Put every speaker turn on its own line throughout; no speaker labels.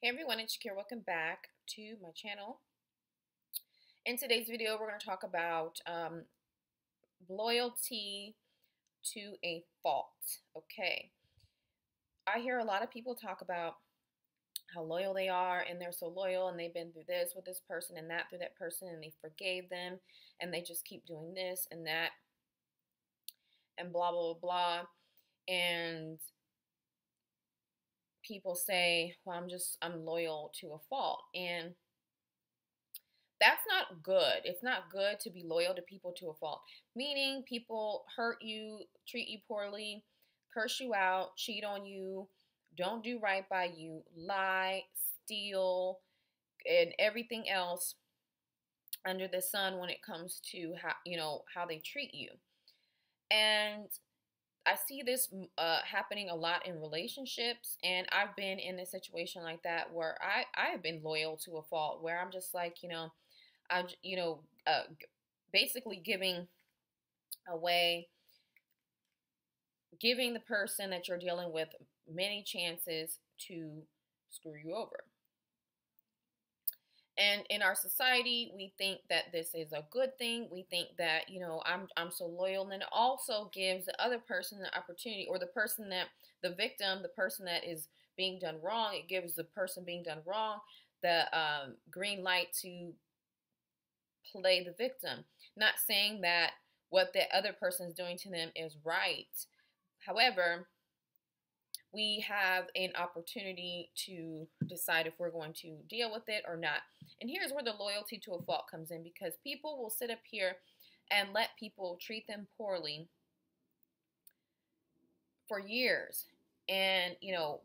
Hey everyone, it's Shakira. Welcome back to my channel. In today's video, we're going to talk about loyalty to a fault. Okay. I hear a lot of people talk about how loyal they are and they're so loyal and they've been through this with this person and that through that person and they forgave them and they just keep doing this and that and blah, blah, blah, blah. And people say, well, I'm loyal to a fault. And that's not good. It's not good to be loyal to people to a fault. Meaning people hurt you, treat you poorly, curse you out, cheat on you, don't do right by you, lie, steal, and everything else under the sun when it comes to how they treat you. And I see this happening a lot in relationships, and I've been in a situation like that where I have been loyal to a fault, where I'm just like, I'm, basically giving the person that you're dealing with many chances to screw you over. And in our society, we think that this is a good thing. We think that, I'm so loyal. And then it also gives the other person the opportunity, or the person that, the victim, the person that is being done wrong, it gives the person being done wrong the green light to play the victim. Not saying that what the other person is doing to them is right. However, we have an opportunity to decide if we're going to deal with it or not. And here's where the loyalty to a fault comes in, because people will sit up here and let people treat them poorly for years. And,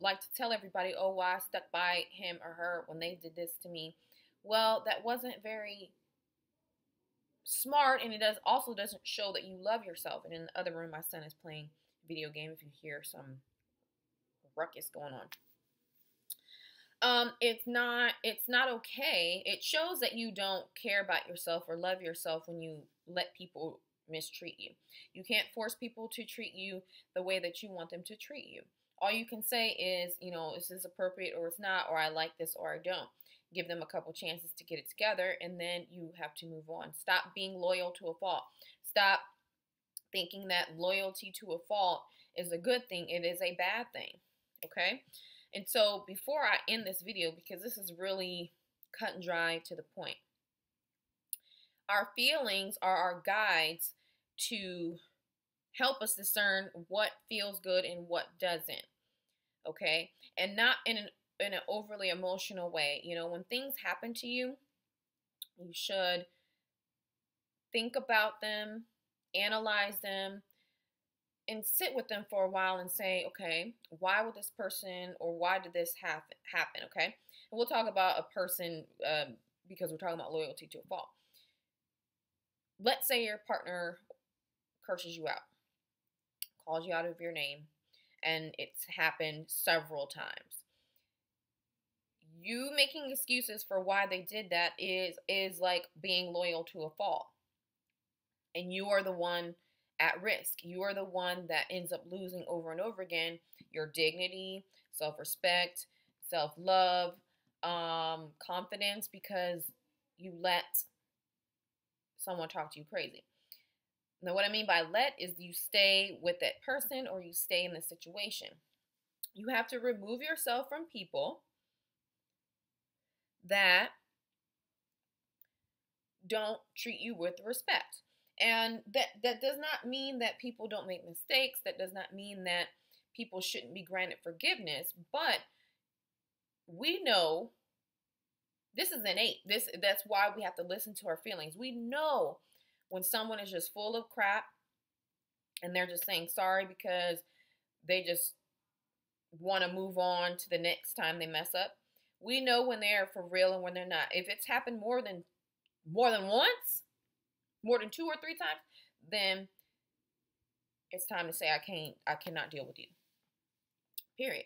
like to tell everybody, oh, well, I stuck by him or her when they did this to me. Well, that wasn't very smart, and it also doesn't show that you love yourself. And in the other room, my son is playing a video game, if you hear some ruckus going on. It's not okay. It shows that you don't care about yourself or love yourself when you let people mistreat you. You can't force people to treat you the way that you want them to treat you. All you can say is, is this appropriate or it's not, or I like this or I don't. Give them a couple chances to get it together, and then you have to move on. Stop being loyal to a fault. Stop thinking that loyalty to a fault is a good thing. It is a bad thing. Okay? And so before I end this video, because this is really cut and dry to the point, our feelings are our guides to help us discern what feels good and what doesn't. Okay? And not in an overly emotional way. When things happen to you, you should think about them, analyze them, and sit with them for a while and say, okay, why would this person, or why did this happen, okay? And we'll talk about a person because we're talking about loyalty to a fault. Let's say your partner curses you out, calls you out of your name, and it's happened several times. You making excuses for why they did that is like being loyal to a fault. And you are the one at risk. You are the one that ends up losing over and over again your dignity, self-respect, self-love, confidence, because you let someone talk to you crazy. Now, what I mean by let is you stay with that person or you stay in the situation. You have to remove yourself from people that don't treat you with respect. And that does not mean that people don't make mistakes. That does not mean that people shouldn't be granted forgiveness. But we know this is innate. That's why we have to listen to our feelings. We know when someone is just full of crap and they're just saying sorry because they just want to move on to the next time they mess up. We know when they're for real and when they're not. If it's happened more than once, more than 2 or 3 times, then it's time to say I cannot deal with you. Period.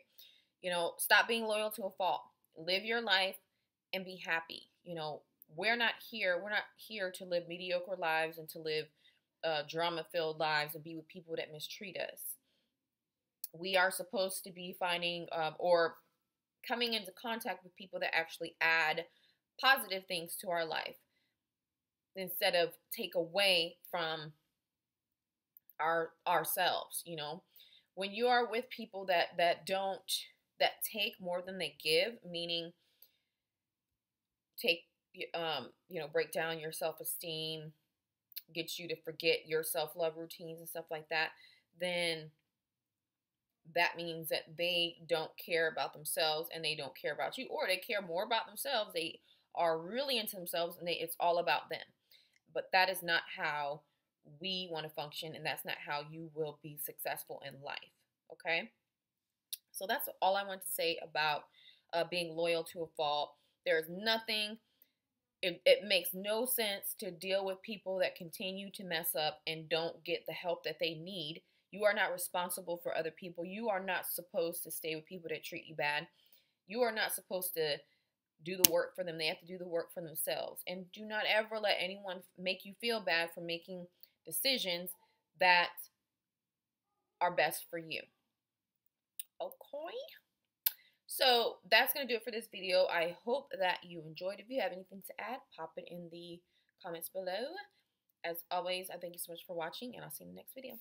Stop being loyal to a fault. Live your life and be happy. We're not here to live mediocre lives and to live drama-filled lives and be with people that mistreat us. We are supposed to be finding or coming into contact with people that actually add positive things to our life instead of take away from ourselves. When you are with people that take more than they give, meaning take break down your self-esteem, get you to forget your self-love routines and stuff like that, then that means that they don't care about themselves and they don't care about you, or they care more about themselves. They are really into themselves and it's all about them. But that is not how we want to function, and that's not how you will be successful in life. Okay? So that's all I want to say about being loyal to a fault. There's nothing, it makes no sense to deal with people that continue to mess up and don't get the help that they need. You are not responsible for other people. You are not supposed to stay with people that treat you bad. You are not supposed to do the work for them. They have to do the work for themselves. And do not ever let anyone make you feel bad for making decisions that are best for you. Okay? So that's going to do it for this video. I hope that you enjoyed. If you have anything to add, pop it in the comments below. As always, I thank you so much for watching, and I'll see you in the next video.